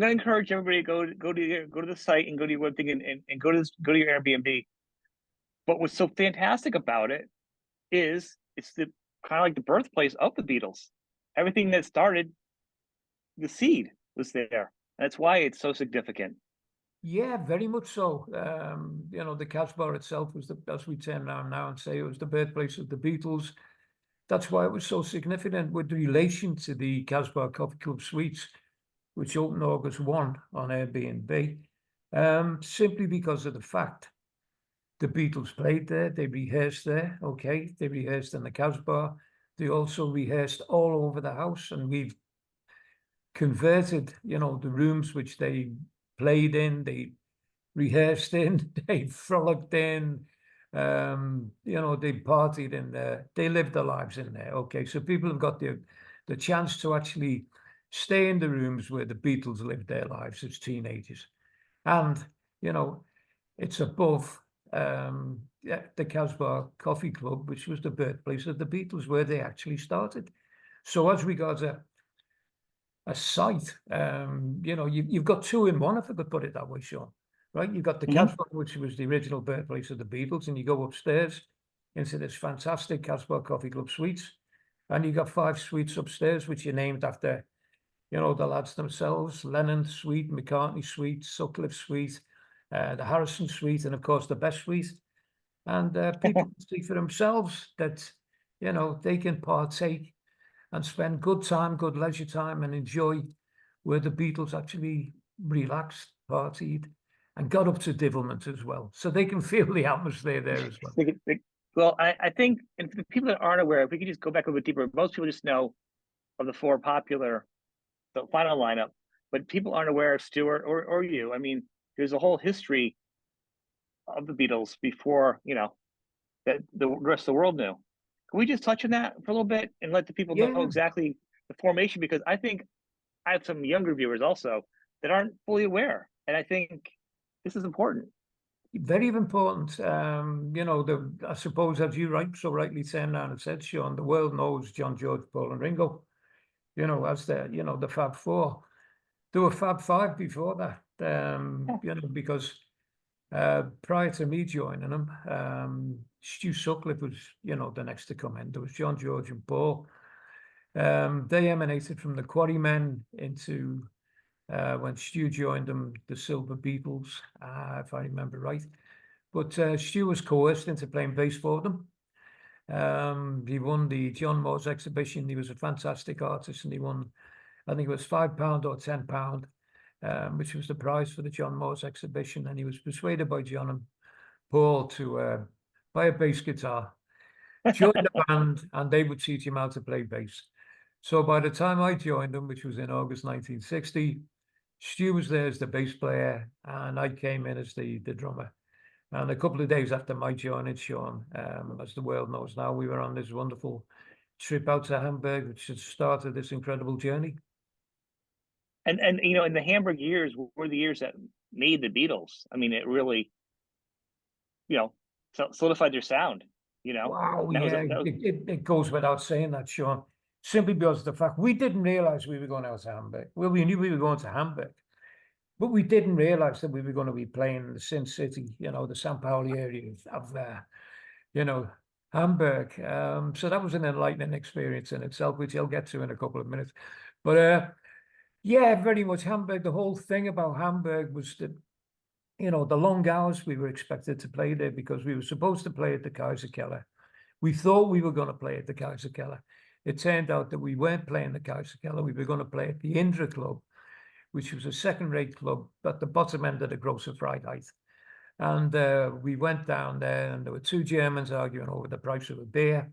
to encourage everybody to go to the site and go to your web thing and go to your Airbnb. But what's so fantastic about it is it's the kind of like the birthplace of the Beatles. Everything that started the seed was there. That's why it's so significant. Yeah, very much so. The Casbah itself was as we turn around now and say, it was the birthplace of the Beatles. That's why it was so significant with relation to the Casbah Coffee Club Suites, which opened August 1 on Airbnb, simply because of the fact the Beatles played there, they rehearsed there, okay? They rehearsed in the Casbah. They also rehearsed all over the house, and we've converted, the rooms which they played in, they rehearsed in, they frolicked in, they partied in there, they lived their lives in there. Okay, so people have got the chance to actually stay in the rooms where the Beatles lived their lives as teenagers. And, it's above the Casbah Coffee Club, which was the birthplace of the Beatles, where they actually started. So as regards a site, you've got two in one, if I could put it that way, Sean. Right? You've got the Hmm. Casbah, which was the original birthplace of the Beatles, and you go upstairs into this fantastic Casbah Coffee Club suites, and you got 5 suites upstairs, which are named after, the lads themselves: Lennon Suite, McCartney Suite, Sutcliffe Suite, the Harrison Suite, and of course the Best Suite. And people can see for themselves that, they can partake and spend good time, good leisure time, and enjoy where the Beatles actually relaxed, partied, and got up to devilment as well. So they can feel the atmosphere there as well. Well, I think, and for the people that aren't aware, if we could just go back a little bit deeper, most people just know of the 4 popular, the final lineup, but people aren't aware of Stewart or you. I mean, there's a whole history of the Beatles before, that the rest of the world knew. Can we just touch on that for a little bit and let the people know Yeah, exactly the formation? Because I think I have some younger viewers also that aren't fully aware, and I think this is important. very important. I suppose, as you rightly saying now and said, Sean, the world knows John, George, Paul, and Ringo, as the Fab Four. There were Fab Five before that, because prior to me joining them, Stu Sutcliffe was, the next to come in. There was John, George, and Paul. They emanated from the Quarrymen into, when Stu joined them, the Silver Beatles, if I remember right. But Stu was coerced into playing bass for them. He won the John Moores exhibition. He was a fantastic artist, and he won, I think it was £5 or £10, which was the prize for the John Moores exhibition. And he was persuaded by John and Paul to buy a bass guitar, join the band, and they would teach him how to play bass. So by the time I joined them, which was in August 1960, Stu was there as the bass player, and I came in as the drummer. And a couple of days after my joining, Sean, as the world knows now, we were on this wonderful trip out to Hamburg, which had started this incredible journey. And in the Hamburg years were the years that made the Beatles. I mean, it really, solidified their sound. Wow, That was yeah, that was it goes without saying that, Sean, simply because of the fact we didn't realize we were going out to Hamburg. Well, we knew we were going to Hamburg, but we didn't realize that we were going to be playing in the Sin City, the San Pauli area of Hamburg. So that was an enlightening experience in itself, which I'll get to in a couple of minutes. But yeah, very much Hamburg. The whole thing about Hamburg was that, the long hours we were expected to play there, because we were supposed to play at the Kaiserkeller. We thought we were going to play at the Kaiserkeller. It turned out that we weren't playing the Kaiserkeller. We were going to play at the Indra Club, which was a second-rate club at the bottom end of the Grosse Freiheit. And we went down there, and there were 2 Germans arguing over the price of a beer.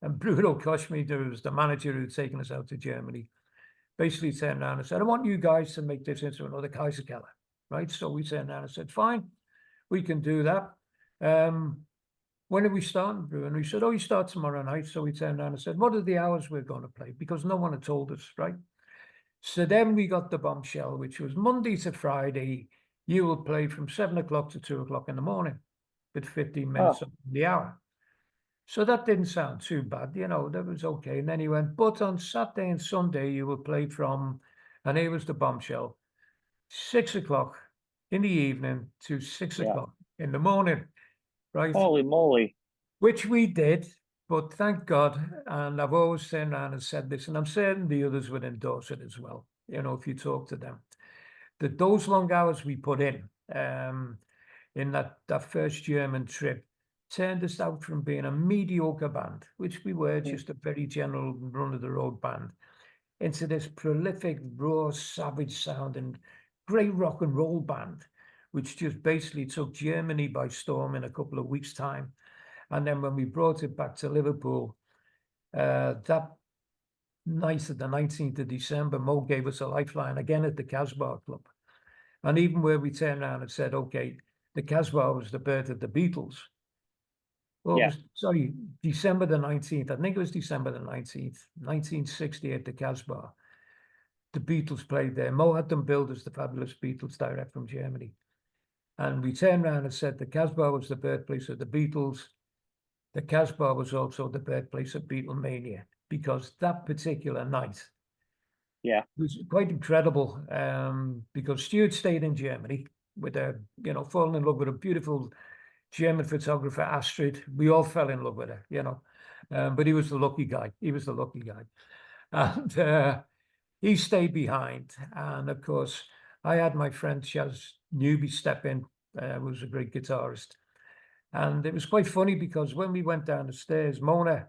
And Bruno Koschmi, who was the manager who'd taken us out to Germany, basically turned around and said, I want you guys to make this into another Kaiserkeller, right? So we turned around and said, fine, we can do that. When are we starting, Bruno? And we said, oh, you start tomorrow night. So we turned around and said, what are the hours we're going to play? Because no one had told us, right? So then we got the bombshell, which was Monday to Friday. You will play from 7 o'clock to 2 o'clock in the morning with 15 minutes on the hour. So that didn't sound too bad, that was okay. And then he went, but on Saturday and Sunday, you will play from, and here was the bombshell, 6 o'clock in the evening to six Yeah. o'clock in the morning, right? Holy moly. Which we did, but thank God, and I've always turned around and said this, and I'm certain the others would endorse it as well, if you talk to them, that those long hours we put in that first German trip turned us out from being a mediocre band, which we were, Mhm. just a very general run-of-the-road band, into this prolific, raw, savage sounding, great rock and roll band, which just basically took Germany by storm in a couple of weeks' time. And then when we brought it back to Liverpool, that night of the 19th of December, Mo gave us a lifeline again at the Casbah Club. And even where we turned around and said, okay, the Casbah was the birth of the Beatles. Well, it Yeah. was, sorry, December the 19th. I think it was December the 19th, 1960 at the Casbah. The Beatles played there. Mo had them billed as the Fabulous Beatles direct from Germany. And we turned around and said the Casbah was the birthplace of the Beatles. The Casbah was also the birthplace of Beatlemania, because that particular night Yeah. was quite incredible, because Stuart stayed in Germany with falling in love with a beautiful German photographer, Astrid. We all fell in love with her, but he was the lucky guy. He was the lucky guy. And he stayed behind. And of course, I had my friend Chaz Newby step in, who was a great guitarist. And it was quite funny because when we went down the stairs, Mona,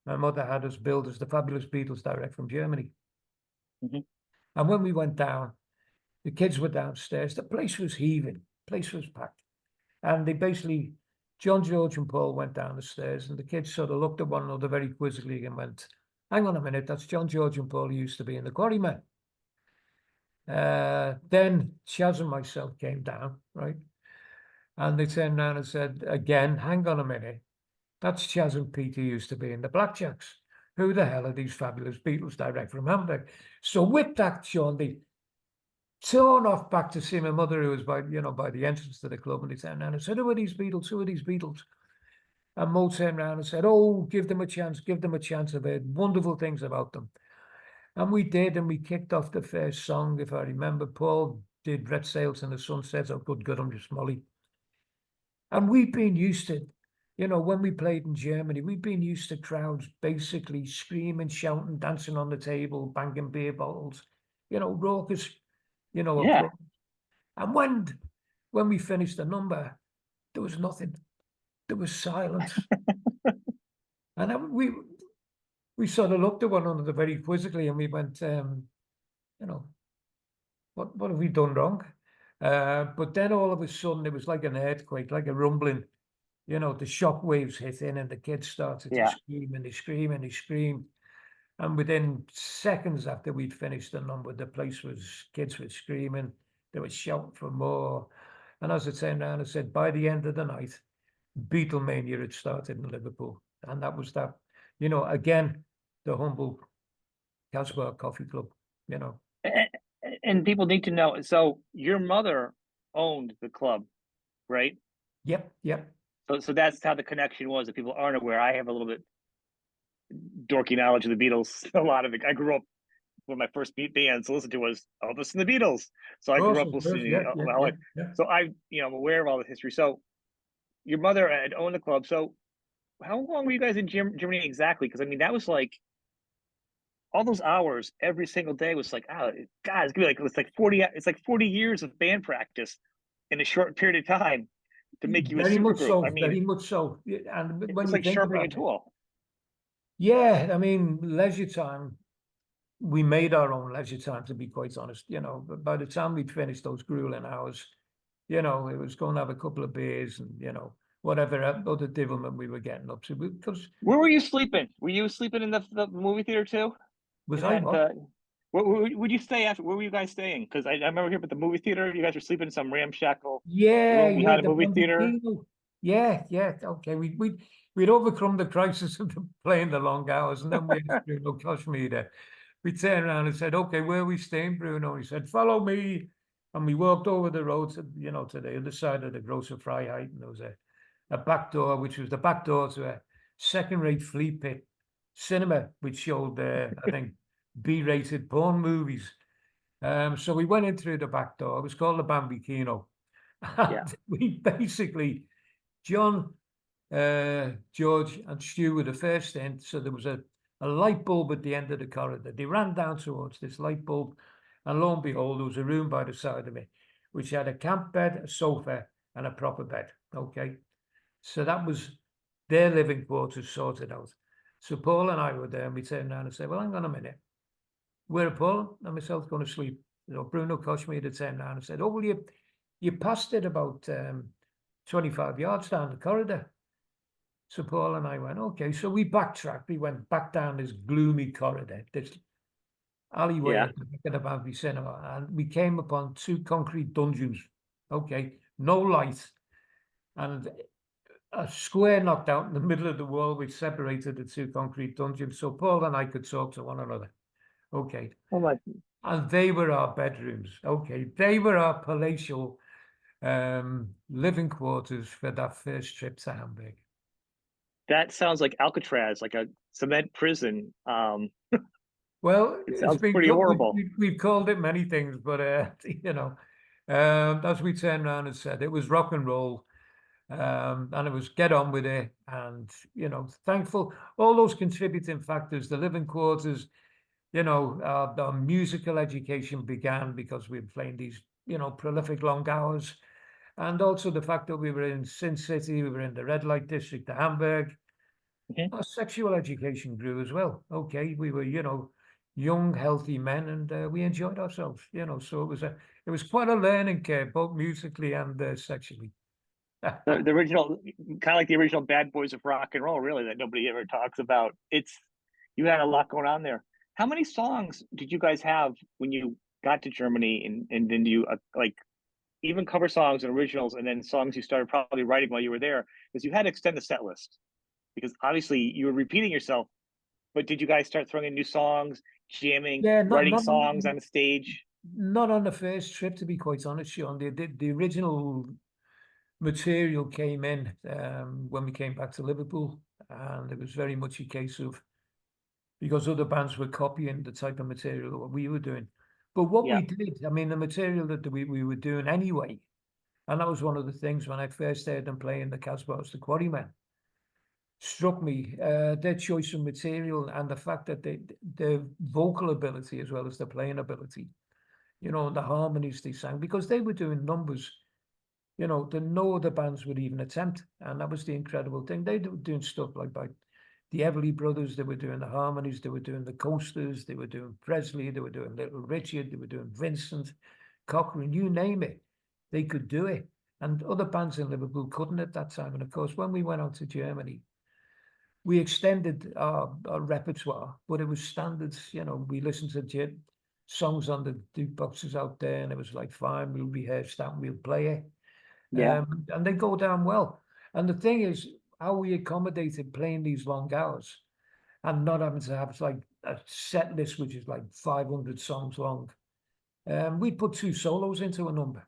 my mother, had us billed as the Fabulous Beatles direct from Germany. Mhm. And when we went down, the kids were downstairs. The place was heaving. The place was packed. And they basically, John, George, and Paul went down the stairs, and the kids sort of looked at one another very quizzically and went, hang on a minute, that's John, George, and Paul who used to be in the Quarrymen. Then Chaz and myself came down, right? And they turned around and said, again, hang on a minute, that's Chaz and Pete who used to be in the Blackjacks. Who the hell are these Fabulous Beatles direct from Hamburg? So with that, Sean, they torn off back to see my mother, who was by the entrance to the club, and they turned around and said, who are these Beatles? Who are these Beatles? And Mo turned around and said, oh, give them a chance, give them a chance. I've heard wonderful things about them. And we did, and we kicked off the first song, if I remember. Paul did Red Sails in the Sunset, oh, good, I'm just Molly. And we've been used to, when we played in Germany, we've been used to crowds basically screaming, shouting, dancing on the table, banging beer bottles, raucous, Yeah. applause. And when we finished the number, there was nothing. There was silence. And then we sort of looked at one another very quizzically, and we went, what have we done wrong? But then all of a sudden, it was like an earthquake, like a rumbling. The shock waves hit in, and the kids started to Yeah. scream, and they scream, and they scream. And within seconds after we'd finished the number, the kids were screaming, they were shouting for more. And as I turned around and said, by the end of the night, Beatlemania had started in Liverpool. And that was that, again, the humble Casbah Coffee Club, A- And people need to know. So your mother owned the club, right? Yep. So that's how the connection was. If people aren't aware, I have a little bit dorky knowledge of the Beatles. A lot of it. I grew up, one of my first beat bands to listen to was Elvis and the Beatles. So I grew up Awesome. listening Yeah, yeah, my whole yeah, life. yeah. So I'm aware of all the history. So your mother had owned the club. So how long were you guys in Germany exactly? Because I mean, that was like all those hours every single day was like, oh God, it's like 40. It's like 40 years of band practice in a short period of time to make you a Very super much group. so, I mean, very much so. And when it's you like think sharpening a about it, tool. yeah, I mean, leisure time, we made our own leisure time, to be quite honest. But by the time we'd finished those grueling hours, it was going to have a couple of beers and, whatever other devilment we were getting up to. Because Where were you sleeping? Were you sleeping in the movie theater too? was In I that, what? where would you stay after? Where were you guys staying? Because I remember here at the movie theater, you guys were sleeping in some ramshackle Yeah, room yeah, behind a the movie theater. Bambino. Yeah. Okay, we'd overcome the crisis of playing the long hours, and then we had Bruno Kashmir. We turned around and said, "Okay, where are we staying, Bruno?" He said, "Follow me," and we walked over the road to the other side of the Grocer Freiheit, and there was a back door, which was the back door to a second-rate flea pit cinema, which showed I think B-rated porn movies. So we went in through the back door. It was called the Bambino. Yeah. And we basically, John, George, and Stu were the first in. So there was a light bulb at the end of the corridor. They ran down towards this light bulb, and lo and behold, there was a room by the side of it, which had a camp bed, a sofa, and a proper bed. Okay. So that was their living quarters sorted out. So Paul and I were there, and we turned around and said, well, hang on a minute. We're Paul and myself going to sleep. Bruno Koshme had turned around and said, oh, well, you passed it about 25 yards down the corridor. So Paul and I went, okay. So we backtracked. We went back down this gloomy corridor, this alleyway Yeah. at the back of the Bambi Cinema, and we came upon two concrete dungeons. Okay, no light, and a square knocked out in the middle of the wall which separated the two concrete dungeons, so Paul and I could talk to one another. Okay. Oh my. And they were our bedrooms. Okay. They were our palatial living quarters for that first trip to Hamburg. That sounds like Alcatraz, like a cement prison. Well, It it's sounds been pretty horrible. we've called it many things, but as we turned around and said, it was rock and roll. And it was get on with it, and thankful all those contributing factors, the living quarters, the musical education began because we were playing these prolific long hours, and also the fact that we were in Sin City, we were in the red light district of Hamburg. Mhm. Our sexual education grew as well. Okay, we were young healthy men, and we enjoyed ourselves, so it was quite a learning curve, both musically and sexually. The original, kind of like the original Bad Boys of Rock and Roll, really, that nobody ever talks about. You had a lot going on there. How many songs did you guys have when you got to Germany, and then you like even cover songs and originals, and then songs you started probably writing while you were there, because you had to extend the set list, because obviously you were repeating yourself. But did you guys start throwing in new songs, jamming, Yeah, writing songs on the stage? not on the first trip, to be quite honest, Sean. The original material came in when we came back to Liverpool, and it was very much a case of because other bands were copying the type of material that we were doing. But what Yeah, we did, I mean, the material that we were doing anyway, and that was one of the things when I first heard them playing the Casbah, the Quarrymen, struck me, their choice of material and the fact that their vocal ability as well as their playing ability, the harmonies they sang, because they were doing numbers that no other bands would even attempt. And that was the incredible thing. They were doing stuff like by the Everly Brothers, they were doing the harmonies, they were doing the Coasters, they were doing Presley, they were doing Little Richard, they were doing Vincent, Cochrane, you name it. They could do it. And other bands in Liverpool couldn't at that time. And of course, when we went out to Germany, we extended our repertoire, but it was standards. We listened to songs on the jukeboxes out there, and it was like, fine, we'll rehearse that, we'll play it. yeah, And they go down well. And the thing is, how we accommodated playing these long hours and not having to have like a set list, which is like 500 songs long. We put two solos into a number.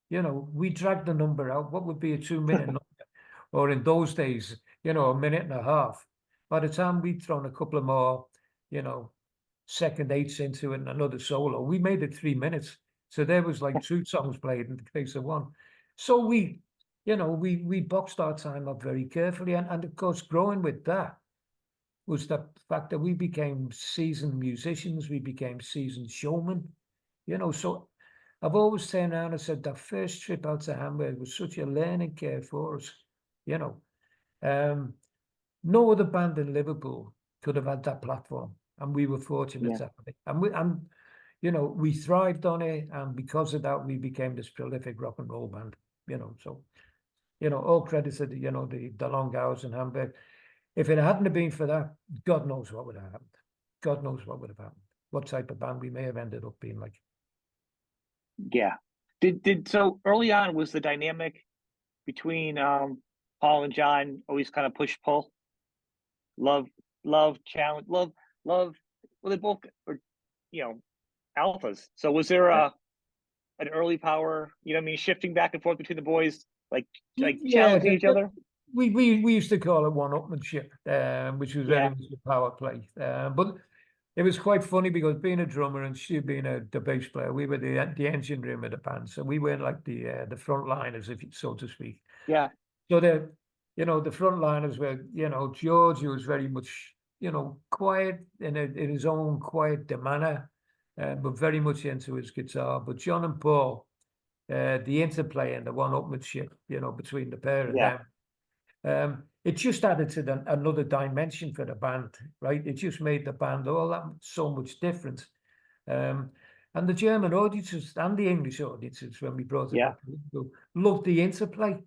We dragged the number out. What would be a 2-minute number? Or in those days, a minute and a half. By the time we'd thrown a couple of more, second eighths into it and another solo, we made it 3 minutes. So there was like two songs played in the place of one. So we boxed our time up very carefully. And of course, growing with that was the fact that we became seasoned musicians, we became seasoned showmen, so I've always turned around and said that first trip out to Hamburg was such a learning curve for us, you know. No other band in Liverpool could have had that platform, and we were fortunate yeah. to have it. And we thrived on it, and because of that, we became this prolific rock and roll band. So all credit to the long hours in Hamburg. If it hadn't have been for that, God knows what would have happened. God knows what would have happened. What type of band we may have ended up being like. Yeah. Did so early on, was the dynamic between Paul and John always kind of push pull? Love, challenge, love. Well, they both are, you know, alphas. So was there an early power, I mean, shifting back and forth between the boys, like Yeah, challenging each other? we used to call it one-upmanship, which was very Yeah. much a power play. But it was quite funny because being a drummer and Stu being the bass player, we were the engine room of the band, so we weren't like the frontliners, if you, so to speak. Yeah, So the frontliners were, George, who was very much, quiet in his own quiet manner, but very much into his guitar. But John and Paul, the interplay and the one-upmanship, between the pair of yeah, them, it just added to another dimension for the band, right? It just made the band all that so much different. Um, and the German audiences and the English audiences, when we brought it yeah. back, loved the interplay.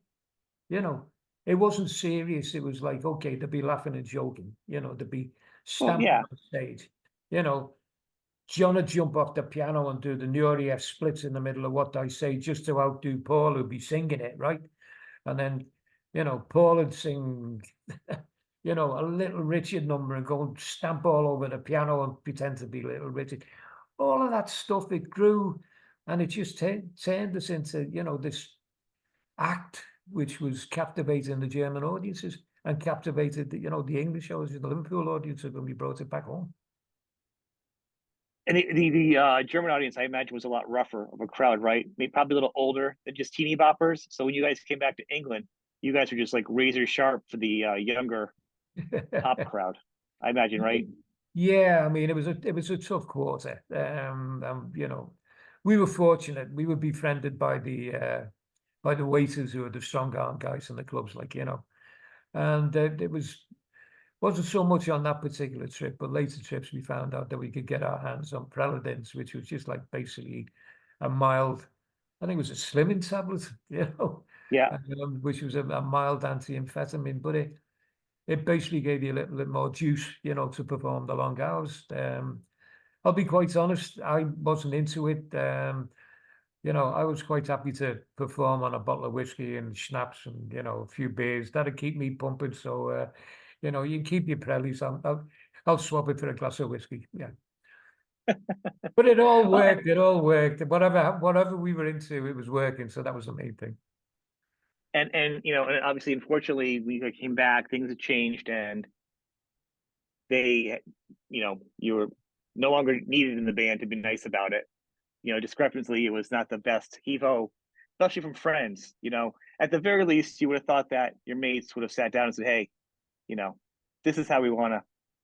You know, it wasn't serious. It was like, okay, to be laughing and joking, to be Well, stamping yeah. on stage. You know, John would jump off the piano and do the Nureyev splits in the middle of What I Say just to outdo Paul, who'd be singing it, right? And then, Paul would sing, a Little Richard number and go and stamp all over the piano and pretend to be Little Richard. All of that stuff, it grew and it just turned us into, this act which was captivating the German audiences and captivated the English audiences, the Liverpool audiences when we brought it back home. And the German audience, I imagine, was a lot rougher of a crowd, right? Maybe probably a little older than just teeny boppers. So when you guys came back to England, you guys were just like razor sharp for the younger pop crowd, I imagine, right? Yeah, I mean it was a tough quarter. We were fortunate. We were befriended by the waiters who are the strong arm guys in the clubs, and it wasn't so much on that particular trip, but later trips we found out that we could get our hands on Preladins, which was just like basically a mild, I think it was a slimming tablet, Yeah. which was a mild anti-amphetamine, but it basically gave you a little bit more juice, to perform the long hours. I'll be quite honest, I wasn't into it. I was quite happy to perform on a bottle of whiskey and schnapps and, a few beers. That'd keep me pumping. So, you can keep your Prellies. I'll swap it for a glass of whiskey. Yeah. But it all Well, worked. It all worked. Whatever we were into, it was working. So that was the main thing. and and obviously, unfortunately, we came back. Things had changed, and they, you were no longer needed in the band to be nice about it. Discrepancy, it was not the best Evo, especially from friends. At the very least, you would have thought that your mates would have sat down and said, "Hey, you know, this is how we want to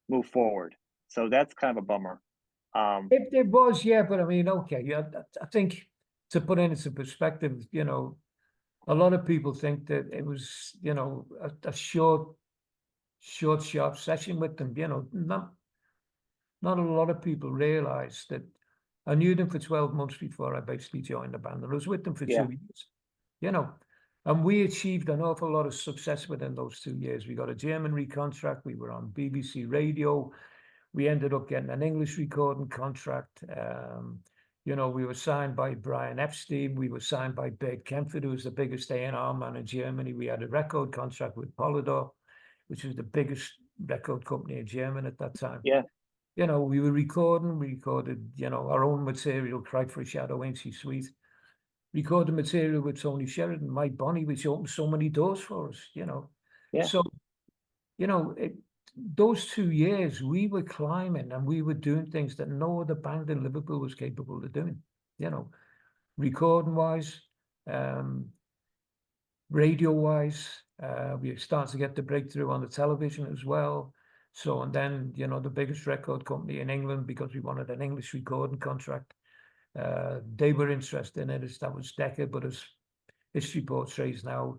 move forward." So that's kind of a bummer. It was, yeah. But I mean, okay. Yeah, I think to put it into perspective, a lot of people think that it was, a short, sharp session with them. Not a lot of people realize that I knew them for 12 months before I basically joined the band, and I was with them for Yeah, 2 years, you know, and we achieved an awful lot of success within those 2 years. We got a German recontract. We were on BBC Radio. We ended up getting an English recording contract. We were signed by Brian Epstein. We were signed by Bert Kempfert, who was the biggest A&R man in Germany. We had a record contract with Polydor, which was the biggest record company in Germany at that time. yeah, We recorded, our own material, Cry for a Shadow, Ain't She Sweet. Recorded material with Tony Sheridan, Mike Bonney, which opened so many doors for us. yeah, So, those 2 years we were climbing and we were doing things that no other band in Liverpool was capable of doing, recording wise, radio wise. We started to get the breakthrough on the television as well. So, and then, the biggest record company in England, because we wanted an English recording contract, they were interested in it. That was Decca, but as history portrays now,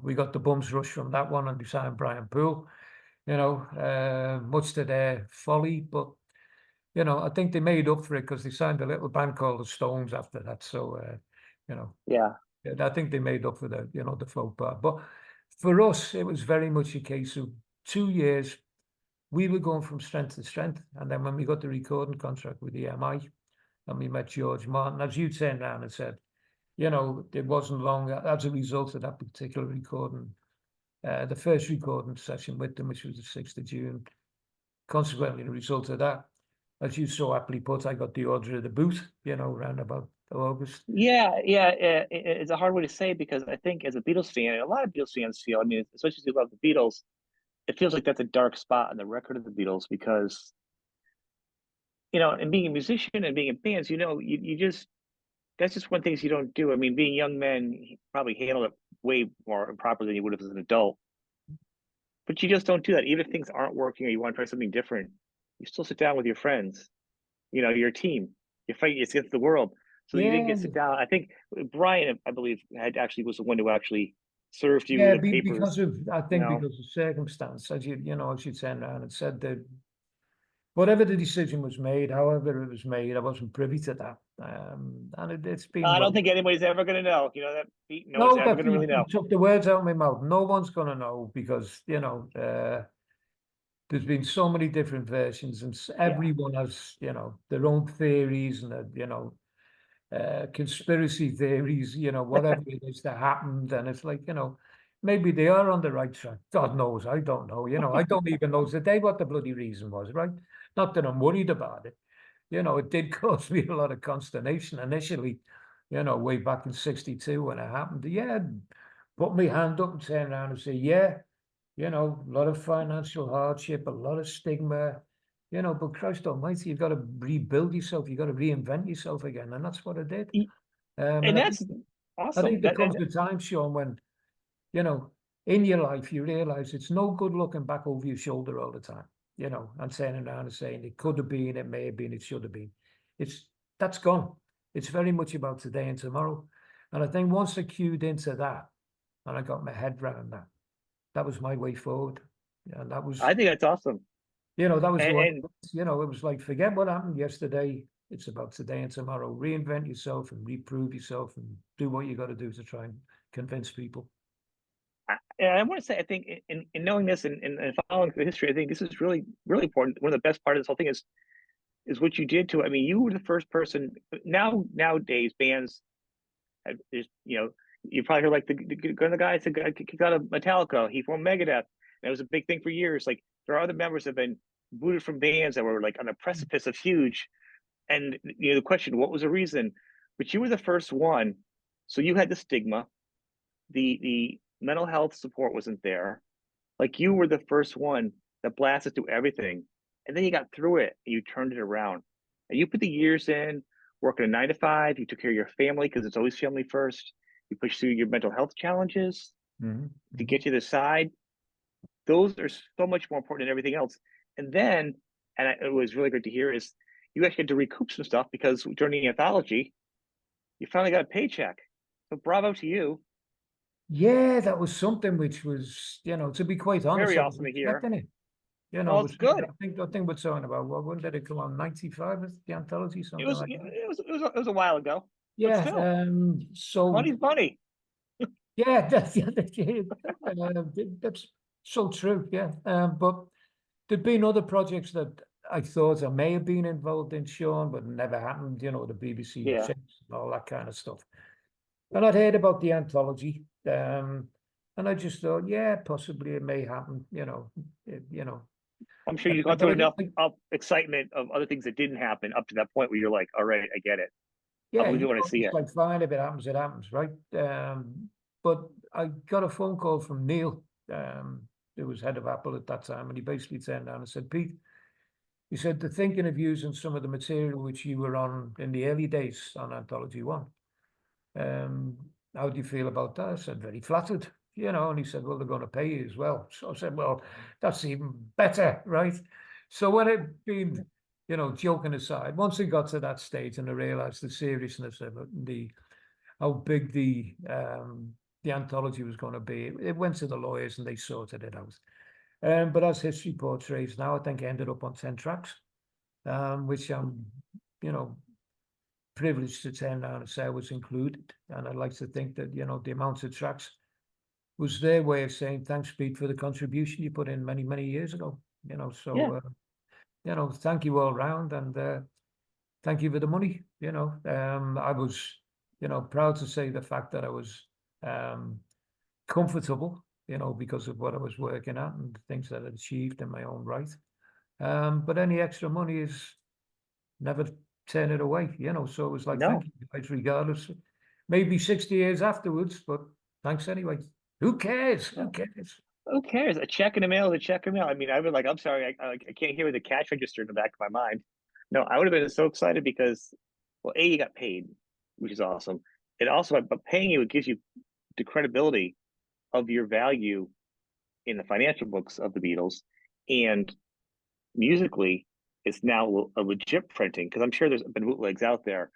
we got the bums rush from that one and we signed Brian Poole, much to their folly. But, I think they made up for it because they signed a little band called the Stones after that. So, you know, yeah, I think they made up for the folk part. But for us, it was very much a case of 2 years. We were going from strength to strength. And then when we got the recording contract with EMI and we met George Martin, as you turned around and said, it wasn't long as a result of that particular recording, the first recording session with them, which was the 6th of June. Consequently, the result of that, as you so aptly put, I got the order of the boot, around about August. yeah. It's a hard way to say because I think as a Beatles fan, and a lot of Beatles fans feel, I mean, especially if you love the Beatles, it feels like that's a dark spot in the record of the Beatles because and being a musician and being in bands, you just that's just one things you don't do. I mean, being young men, he probably handle it way more improperly than you would have as an adult. But you just don't do that. Even if things aren't working or you want to try something different, you still sit down with your friends, your team. You fight against the world. So you didn't Yeah, get sit down. I think Brian, I believe, had actually was the one who actually served you yeah, the because papers. of, I You think know, because of circumstance, as you turned around and said that whatever the decision was made, however it was made, I wasn't privy to that. And it's been I don't well. think anybody's ever going to know. That no one's No, ever that going to really you know. took the words out of my mouth. No one's going to know because, there's been so many different versions and Yeah. everyone has, their own theories and, conspiracy theories, whatever it is that happened. And it's like, maybe they are on the right track. God knows. I don't know. I don't even know today what the bloody reason was, right? Not that I'm worried about it. It did cause me a lot of consternation initially, way back in 62 when it happened. Yeah, put my hand up and turn around and say, yeah, a lot of financial hardship, a lot of stigma, but Christ Almighty, you've got to rebuild yourself, you've got to reinvent yourself again. And that's what I did. And And I think that's I awesome. think there comes a time, Sean, when, you know, in your life you realize it's no good looking back over your shoulder all the time, and turning around and saying it could have been, it may have been, it should have been. It's that's gone. It's very much about today and tomorrow. And I think once I cued into that and I got my head around that, that was my way forward. And that was, I think that's awesome. that was the way, And it was like, forget what happened yesterday. It's about today and tomorrow. Reinvent yourself and reprove yourself and do what you got to do to try and convince people. I want to say, I think in knowing this and following the history, I think this is really, really important. One of the best part of this whole thing is what you did to it. I mean, you were the first person. Nowadays, bands, you probably heard like the guy that kicked out of Metallica. He formed Megadeth. And it was a big thing for years. Like there are other members that have been booted from bands that were like on the precipice of huge. And the question, what was the reason? But you were the first one, so you had the stigma. The mental health support wasn't there. Like you were the first one that blasted through everything, and then you got through it and you turned it around. And you put the years in, working a 9 to 5. You took care of your family because it's always family first. You pushed through your mental health challenges Mm-hmm. to Mm-hmm. get to the side. Those are so much more important than everything else. And then, it was really great to hear is you actually had to recoup some stuff because during the anthology, you finally got a paycheck. So bravo to you. Yeah, that was something which was, to be quite honest, Very I was awesome to hear. expecting it. Well, It it's was, good. I think we're talking about when did it come on? 95 is the anthology, It something was like that. it was a while ago, but Yeah, still, so money's money. yeah, that's so true. Yeah. But there'd been other projects that I thought I may have been involved in, Sean, but never happened, the BBC Yeah. Six and all that kind of stuff. And I'd heard about the anthology. And I just thought, yeah, possibly it may happen, I'm sure you've gone But through enough of excitement of other things that didn't happen up to that point where you're like, all right, I get it. I'll yeah, believe it when I see it's it. like fine, if it happens, right? But I got a phone call from Neil, who was head of Apple at that time, and he basically turned down and said, Pete, he said, they're thinking of using some of the material which you were on in the early days on Anthology One. Um, how do you feel about that? I said, very flattered, and he said, well, they're going to pay you as well. So I said, well, that's even better, right? So when it been, joking aside, once it got to that stage and I realized the seriousness of it, how big the anthology was going to be, it went to the lawyers and they sorted it out. But as history portrays now, I think it ended up on 10 tracks, which I'm, you know, privileged to turn down and say was included. And I'd like to think that, the amount of tracks was their way of saying, thanks, Pete, for the contribution you put in many, many years ago. Yeah. Thank you all round and thank you for the money. I was, proud to say the fact that I was comfortable, because of what I was working at and things that I'd achieved in my own right. But any extra money is never turn it away, so it was like, thank No. you guys, regardless. Maybe 60 years afterwards, but thanks anyway. Who cares? Who No. cares? Who cares? A check in the mail is a check in the mail. I mean, I would like, I'm sorry, I can't hear the cash register in the back of my mind. No, I would have been so excited because, well, A, you got paid, which is awesome. It also, but paying you, it gives you the credibility of your value in the financial books of the Beatles, and musically, it's now a legit printing because I'm sure there's been bootlegs out there.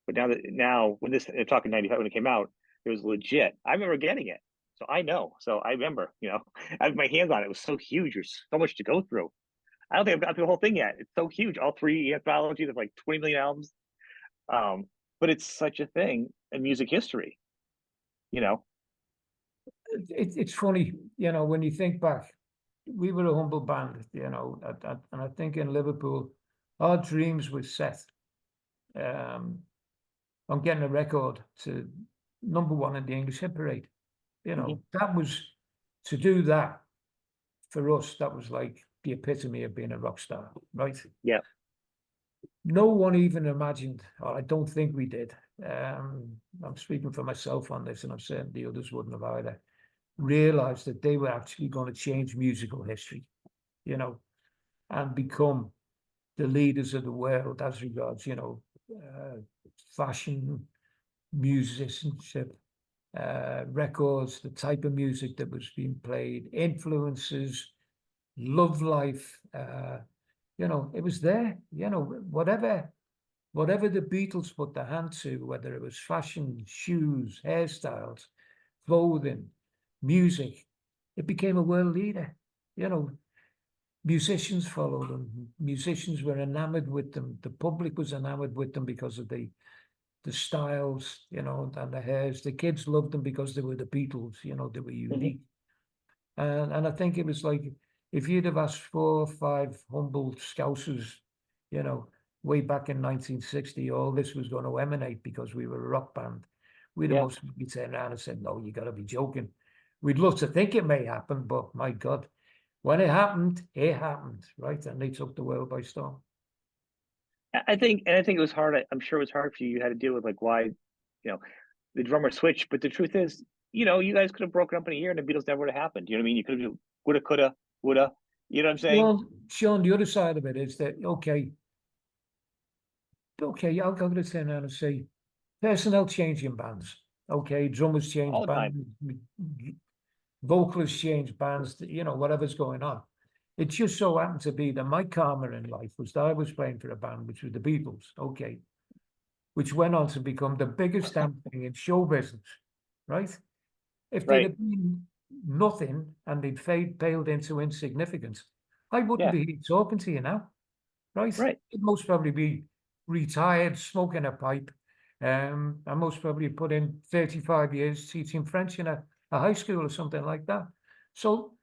But now when this I'm talking 95 when it came out, it was legit. I remember getting it, so I know. So I remember, I have my hands on it. It was so huge. There's so much to go through. I don't think I've got through the whole thing yet. It's so huge. All three anthologies of like 20 million albums. Um, but it's such a thing in music history. You know. It's funny, when you think back, we were a humble band, and I think in Liverpool, our dreams were set um, on getting a record to #1 in the English hit parade. Mhm. That was, to do that for us, that was like the epitome of being a rock star, right? Yeah. No one even imagined, or I don't think we did. I'm speaking for myself on this, and I'm certain the others wouldn't have either. Realized that they were actually going to change musical history, and become the leaders of the world as regards, fashion, musicianship, records, the type of music that was being played, influences, love life. It was there. Whatever the Beatles put their hand to, whether it was fashion, shoes, hairstyles, clothing, music, it became a world leader. Musicians followed them. Musicians were enamored with them. The public was enamored with them because of the styles, and the hairs. The kids loved them because they were the Beatles. They were Mhm. unique. And I think it was like, if you'd have asked 4 or 5 humble Scousers, you know, way back in 1960, all this was going to emanate because we were a rock band, we'd have Yeah. most probably turned around and said, no, you got to be joking. We'd love to think it may happen, but my God, when it happened, right? And they took the world by storm. I think it was hard. I'm sure it was hard for you. You had to deal with like why, the drummer switched. But the truth is, you guys could have broken up in a year and the Beatles never would have happened. You know what I mean? You could have woulda, coulda, woulda. You know what I'm saying? Well, Sean, the other side of it is that, okay, I'll go to turn around and say, personnel change in bands. Okay, drummers All change the time. bands, vocalists change bands, whatever's going on. It just so happened to be that my karma in life was that I was playing for a band, which was the Beatles, okay, which went on to become the biggest damn thing in show business, right? If they'd Right. have been nothing and they'd paled into insignificance, I wouldn't Yeah. be talking to you now, right? Right. I'd most probably be retired, smoking a pipe. I most probably put in 35 years teaching French in a high school or something like that. So,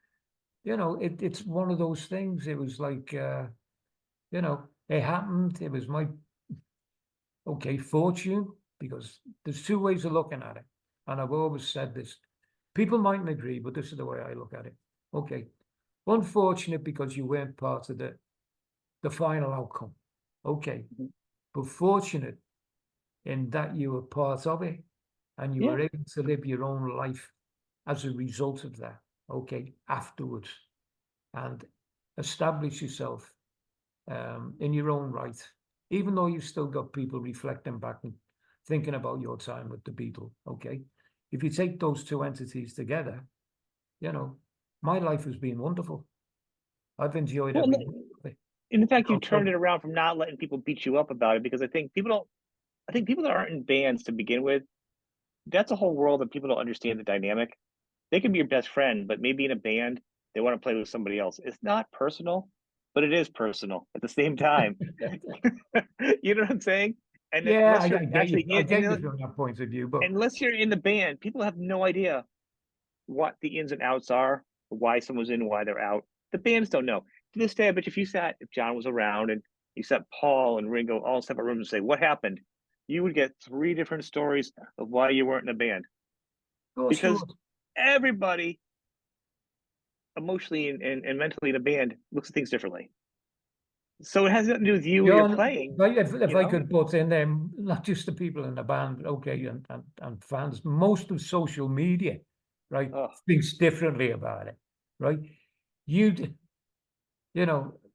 it's one of those things. It was like, it happened. It was my, fortune, because there's two ways of looking at it. And I've always said this. People mightn't agree, but this is the way I look at it. Okay. Unfortunate because you weren't part of the final outcome. Okay. Mhm. But fortunate in that you were part of it and you Yeah. were able to live your own life as a result of that, okay, afterwards, and establish yourself in your own right, even though you've still got people reflecting back and thinking about your time with the Beatles, okay? If you take those two entities together, you know, my life has been wonderful. I've enjoyed Well, every minute of it. in fact, you turned So it around from not letting people beat you up about it because I think people don't. I think people that aren't in bands to begin with, that's a whole world that people don't understand the dynamic. They can be your best friend, but maybe in a band, they want to play with somebody else. It's not personal, but it is personal at the same time. You know what I'm saying? And yeah, unless you're I get you. actually I in, get you from that point of view, but unless you're in the band, people have no idea what the ins and outs are, why someone's in, why they're out. The bands don't know. To this day, I bet you if John was around and you sat Paul and Ringo all in separate rooms and say, what happened? You would get 3 different stories of why you weren't in a band of course you because would. everybody emotionally and mentally in a band looks at things differently. So it has nothing to do with you or your John, playing, if you I know? could put in there, not just the people in the band, okay, and fans, most of social media, right, Oh, thinks differently about it, right? You'd,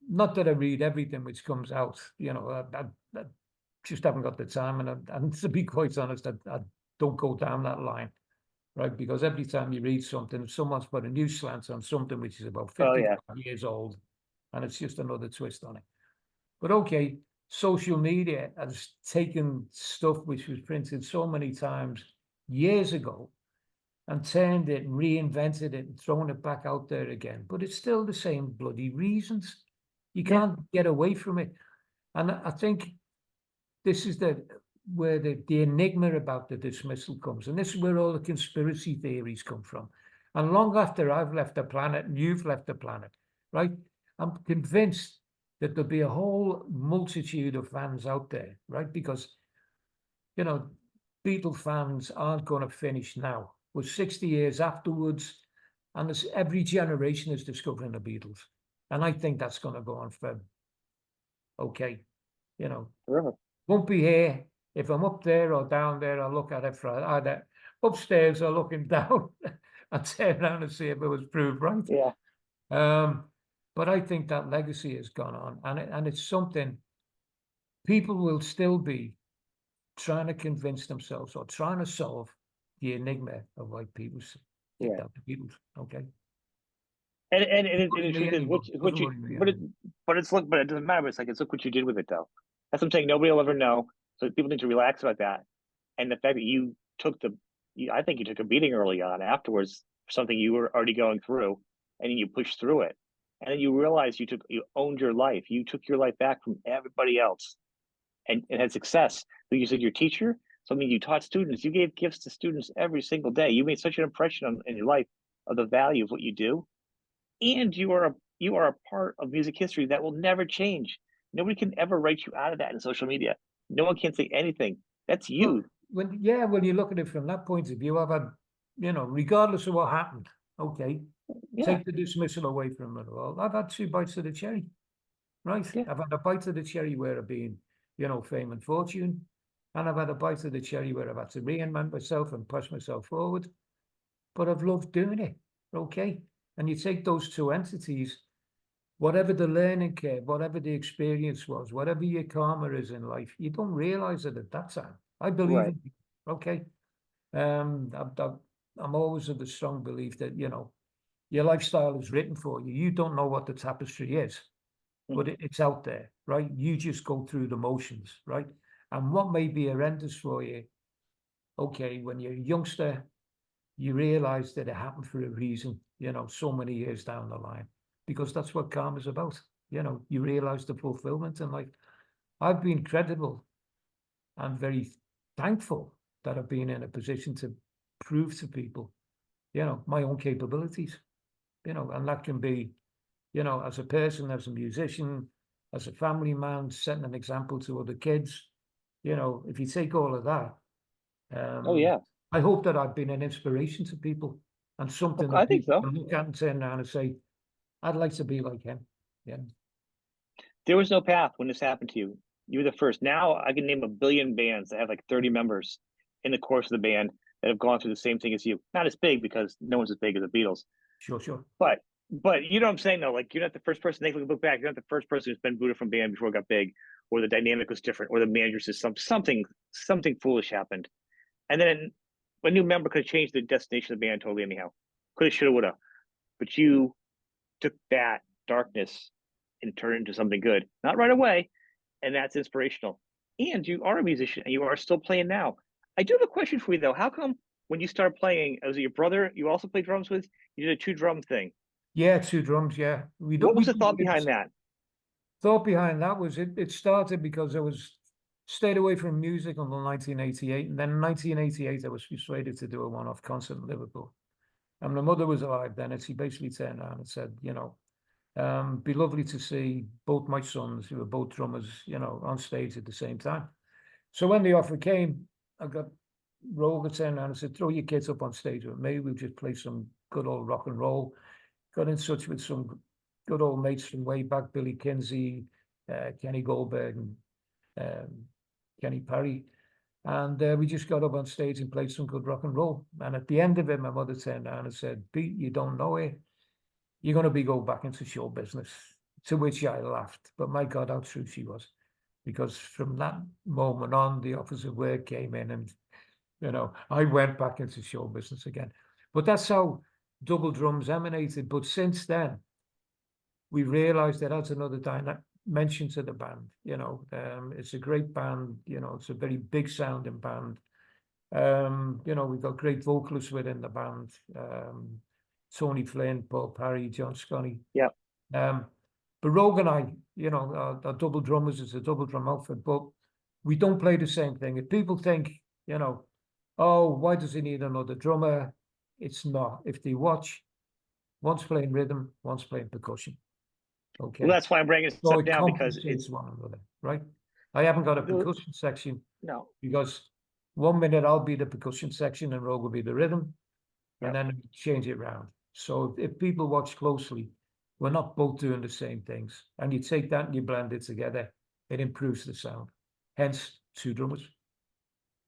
not that I read everything which comes out, I just haven't got the time, and to be quite honest, I don't go down that line, right? Because every time you read something, someone's put a new slant on something which is about Oh yeah, 55 years old, and it's just another twist on it. But okay, social media has taken stuff which was printed so many times years ago and turned it, reinvented it, and thrown it back out there again. But it's still the same bloody reasons. You yeah, can't get away from it. And I think this is where the enigma about the dismissal comes. And this is where all the conspiracy theories come from. And long after I've left the planet and you've left the planet, right? I'm convinced that there'll be a whole multitude of fans out there, right? Because, Beatle fans aren't going to finish now. We're 60 years afterwards, and every generation is discovering the Beatles. And I think that's going to go on for, okay, forever. won't be here. If I'm up there or down there, I'll look at it from either upstairs or looking down and turn around and see if it was proved right. Yeah, But I think that legacy has gone on, and it's something people will still be trying to convince themselves or trying to solve the enigma of why people stick yeah. down the Beatles. Okay, And doesn't the worry me truth is, anymore. what Doesn't you, worry me but anymore. but it doesn't matter. It's like, it's look what you did with it, though. That's what I'm saying. Nobody will ever know. So people need to relax about that. And the fact that you took I think you took a beating early on afterwards, for something you were already going through, and then you pushed through it. And then you realized you owned your life. You took your life back from everybody else, and had success. Like you said, your teacher, something you taught students, you gave gifts to students every single day. You made such an impression in your life of the value of what you do, and you are a part of music history that will never change. Nobody can ever write you out of that in social media. No one can say anything. That's Well, you. when you look at it from that point of view, I've had, regardless of what happened, okay, Yeah, take the dismissal away from it all. I've had two bites of the cherry, right? yeah, I've had a bite of the cherry where I've been, fame and fortune, and I've had a bite of the cherry where I've had to reinvent myself and push myself forward. But I've loved doing it, okay? And you take those two entities, whatever the learning curve, whatever the experience was, whatever your karma is in life, you don't realize it at that time. I believe right. in it, okay? I'm always of the strong belief that, your lifestyle is written for you. You don't know what the tapestry is, but Mhm. it's out there, right? You just go through the motions, right? And what may be horrendous for you, okay, when you're a youngster, you realize that it happened for a reason, so many years down the line, because that's what karma's about. You realize the fulfillment in life. I've been credible and very thankful that I've been in a position to prove to people, my own capabilities, and that can be, as a person, as a musician, as a family man, setting an example to other kids. If you take all of that, Oh um, yeah. I hope that I've been an inspiration to people and something I that think people so. can look at and turn around and say, I'd like to be like him. Yeah, There was no path when this happened to you. You were the first. Now I can name a billion bands that have like 30 members in the course of the band that have gone through the same thing as you. Not as big, because no one's as big as the Beatles, sure, sure. but you know what I'm saying, though. Like, you're not the first person. They look back. You're not the first person who's been booted from band before it got big, or the dynamic was different, or the manager said something foolish happened, and then a new member could have changed the destination of the band totally. Anyhow, could have, should have, would have. But you took that darkness and turned it into something good. Not right away, and that's inspirational. And you are a musician, and you are still playing now. I do have a question for you, though. How come when you started playing, was it your brother you also played drums with? You did a two drum thing. Yeah, two drums. Yeah, we don't. What was We the thought behind that? thought behind that was it started because I was stayed away from music until 1988, and then in 1988 I was persuaded to do a one-off concert in Liverpool. And my mother was alive then, and she basically turned around and said, be lovely to see both my sons, who were both drummers, on stage at the same time. So when the offer came, I got Roger turned around and said, throw your kids up on stage with me. We'll just play some good old rock and roll. Got in touch with some good old mates from way back, Billy Kinsey, Kenny Goldberg, and um, Kenny Parry. And we just got up on stage and played some good rock and roll. And at the end of it, my mother turned around and said, Pete, you don't know it. You're going to go back into show business. To which I laughed, but my God, how true she was. Because from that moment on, the Office of Work came in and, I went back into show business again. But that's how double drums emanated. But since then, we realized that adds another dimension to the band. It's a great band, it's a very big sounding band. We've got great vocalists within the band. Tony Flynn, Paul Parry, John Sconney. Yeah. But Rogue and I, are double drummers. It's a double drum outfit, but we don't play the same thing. If people think, oh, why does he need another drummer? It's not. If they watch, one's playing rhythm, one's playing percussion. Okay. Well, that's why I'm bringing this So up it now, because compensates one another, right? I haven't got a the- percussion section no, because 1 minute I'll be the percussion section and Rogue will be the rhythm, and Yep. then we change it around. So if people watch closely, we're not both doing the same things. And you take that and you blend it together, it improves the sound. Hence, two drummers.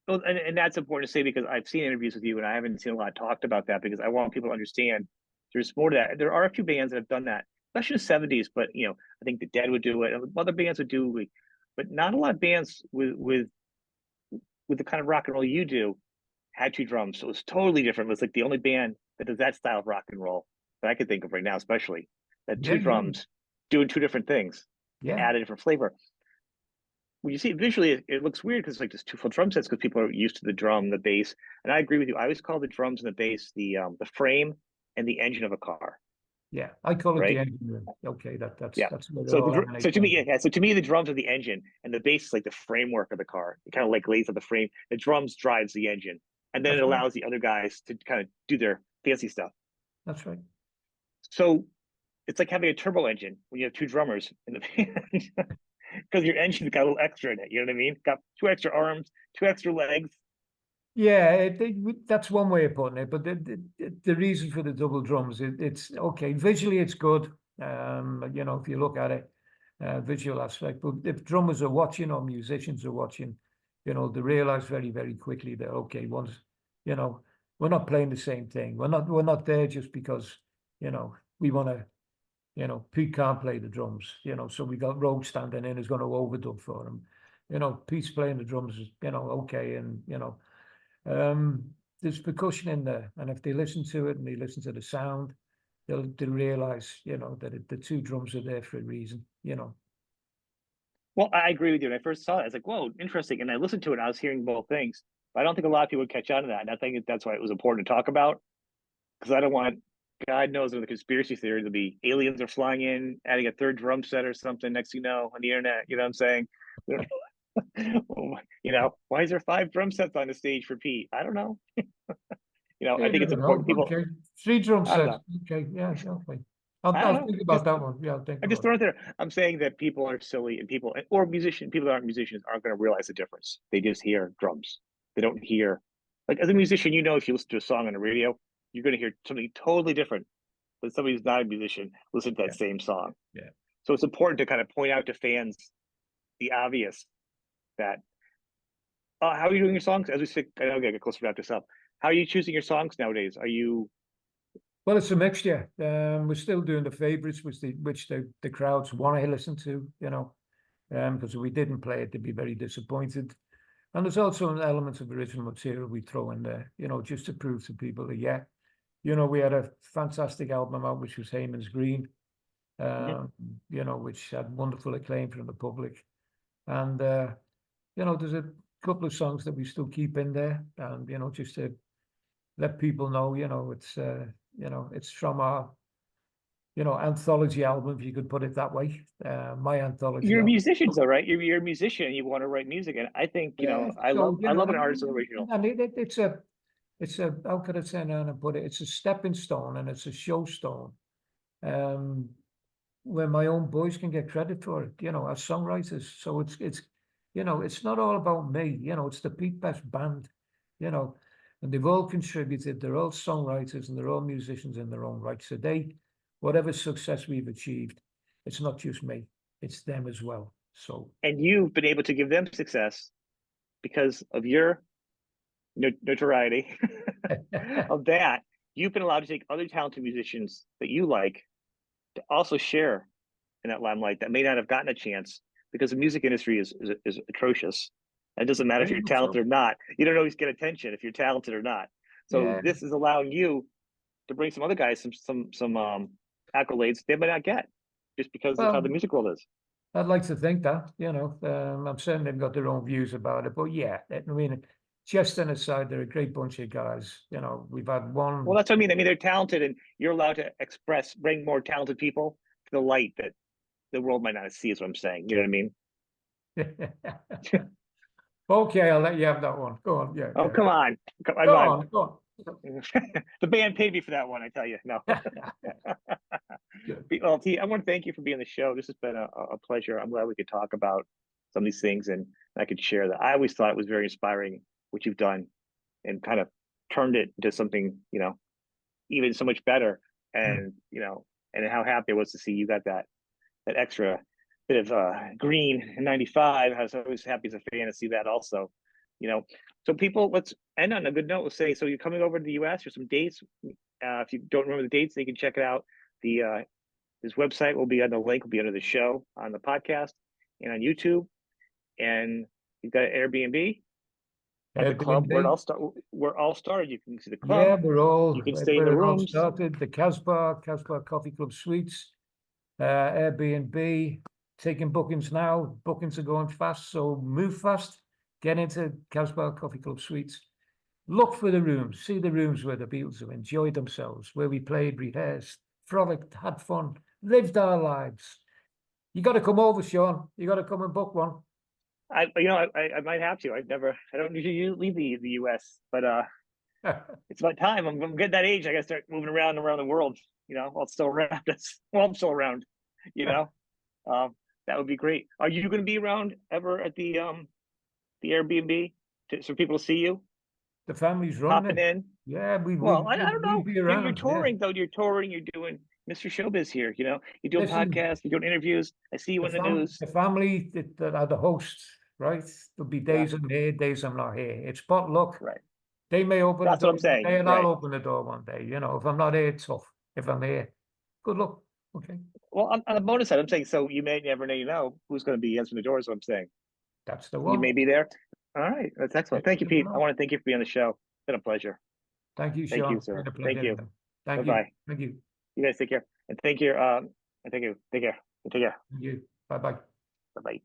well, and that's important to say, because I've seen interviews with you and I haven't seen a lot talked about that, because I want people to understand there's more to that. There are a few bands that have done that, especially in the '70s. But I think the Dead would do it, and other bands would do it, but not a lot of bands with the kind of rock and roll you do had two drums. So it was totally different. It was like the only band that does that style of rock and roll that I could think of right now, especially that two Yeah, drums doing two different things, yeah. add a different flavor. When you see it visually, it looks weird because it's like just two full drum sets, because people are used to the drum, the bass. And I agree with you. I always call the drums and the bass the frame and the engine of a car, Yeah, I call it the right? engine room. Okay, Yeah. that's where it So all so emanates to from. me, yeah. So to me, the drums are the engine, and the bass is like the framework of the car. It kind of like lays out the frame. The drums drives the engine, and then it That's right. allows the other guys to kind of do their fancy stuff. That's right. So it's like having a turbo engine when you have two drummers in the band, because your engine's got a little extra in it. You know what I mean? Got two extra arms, two extra legs. Yeah, that's one way of putting it. But the reason for the double drums, it's okay. Visually, it's good. If you look at it, visual aspect. But if drummers are watching or musicians are watching, they realize very, very quickly that okay, you know, we're not playing the same thing. We're not there just because, we want to. Pete can't play the drums. So we got Rogue standing in who's going to overdub for him. Pete's playing the drums. Okay, and there's percussion in there, and if they listen to it and they listen to the sound, they'll realize, that the two drums are there for a reason. Well, I agree with you. When I first saw it, I was like, "Whoa, interesting!" And I listened to it, and I was hearing both things. But I don't think a lot of people would catch on to that. And I think that's why it was important to talk about, because I don't want, God knows, with the conspiracy theory, there'll be aliens are flying in, adding a third drum set or something. Next thing you know, on the internet, you know what I'm saying? Why is there five drum sets on the stage for Pete? I don't know. I You think it's never know. important. People, Okay, three drum I don't sets. know. Okay, yeah, okay. I'll, I don't I'll know. think about that one. Yeah, I'll think I just about throw it. it there. I'm saying that people are silly, and people that aren't musicians aren't going to realize the difference. They just hear drums. They don't hear, like, as a musician, if you listen to a song on the radio, you're going to hear something totally different than somebody who's not a musician listen to that Yeah, same song. yeah. So it's important to kind of point out to fans the obvious, that how are you doing your songs? As we say, I know I get closer to wrap this up. How are you choosing your songs nowadays? Are you Well, it's a mixture. We're still doing the favorites, which the crowds want to listen to. Because if we didn't play it, they'd be very disappointed. And there's also an element of original material we throw in there, just to prove to people that, yeah, we had a fantastic album out, which was Heyman's Green, Mhm. which had wonderful acclaim from the public. And, there's a couple of songs that we still keep in there, and, just to let people know, it's from our, anthology album, if you could put it that way. My anthology You're a album. musician, though, right? You're a musician and you want to write music. And I think, Yeah, I love so I love an artist original. and it's a how could I say now and put it? It's a stepping stone and it's a show stone. Um, where my own boys can get credit for it, as songwriters. So it's not all about me. It's the Pete Best band, you know, and they've all contributed. They're all songwriters and they're all musicians in their own right. So whatever success we've achieved, it's not just me, it's them as well. So And you've been able to give them success because of your notoriety of that. You've been allowed to take other talented musicians that you like to also share in that limelight that may not have gotten a chance because the music industry is atrocious. It doesn't matter if Very you're much so. talented or not. You don't always get attention if you're talented or not. So Yeah. this is allowing you to bring some other guys some accolades they might not get just because of how the Well, music world is. I'd like to think that, I'm certain they've got their own views about it, but yeah, I mean, just an aside, they're a great bunch of guys. We've had Well, one. that's what I mean. I mean, they're talented, and you're allowed to bring more talented people to the light that the world might not see. Is what I'm saying. You know what I mean? Okay, I'll let you have that one. Go on, yeah, Oh, yeah. come on, Go on, go the band paid me for that one. I tell you, no. on. Good. Well, T, I want to thank you for being on the show. This has been a pleasure. I'm glad we could talk about some of these things, and I could share that. I always thought it was very inspiring what you've done, and kind of turned it into something, even so much better. Mm. And and how happy I was to see you got that extra bit of green in '95. I was always happy as a fan to see that also. You know, so people, let's end on a good note. Let's say, so you're coming over to the U.S. There's some dates. If you don't remember the dates, they can check it out. The His website will be on the link, will be under the show on the podcast and on YouTube. And you've got an Airbnb at the club where Airbnb. where it all started. You can see the Yeah, club. You can stay in the where it all rooms. started, the Casbah Coffee Club Suites, Airbnb, taking bookings now. Bookings are going fast, so move fast. Get into Casbah Coffee Club Suites. Look for the rooms, see the rooms where the Beatles have enjoyed themselves, where we played, rehearsed, frolicked, had fun, lived our lives. You got to come over, Sean. You got to come and book one. I might have to. I don't usually leave the U.S., but it's about time. I'm getting that age. I got to start moving around the world. While it's still around. While I'm still around. You know, um, that would be great. Are you going to be around ever at the Airbnb so people see you The family's running popping it. in? Yeah, Well, I don't we'll know. be You're around. Yeah. touring though. You're touring. You're doing Mr. Showbiz here. You're doing Listen, podcasts. You're doing interviews. I see you in the news. the family that are the hosts, right? There'll be Yeah, days I'm here, days I'm not here. It's potluck. right. They may open the That's what door I'm one day saying. and I'll Right. open the door one day. If I'm not here, it's tough. If I'm here, good luck. Okay. Well, on the bonus side, I'm saying so you may never know who's going to be answering the door. Is what I'm saying. That's the You one. may be there. All right, that's excellent. Thank you, You never Pete. I know. want to thank you for being on the show. It's been a pleasure. Thank you, Thank you, Sean. sir. Been a Thank pleasure. you. Bye Thank you. bye. Thank you. You guys take care. And thank you. Thank you. Take care. Take care. Thank you. Bye bye. Bye bye.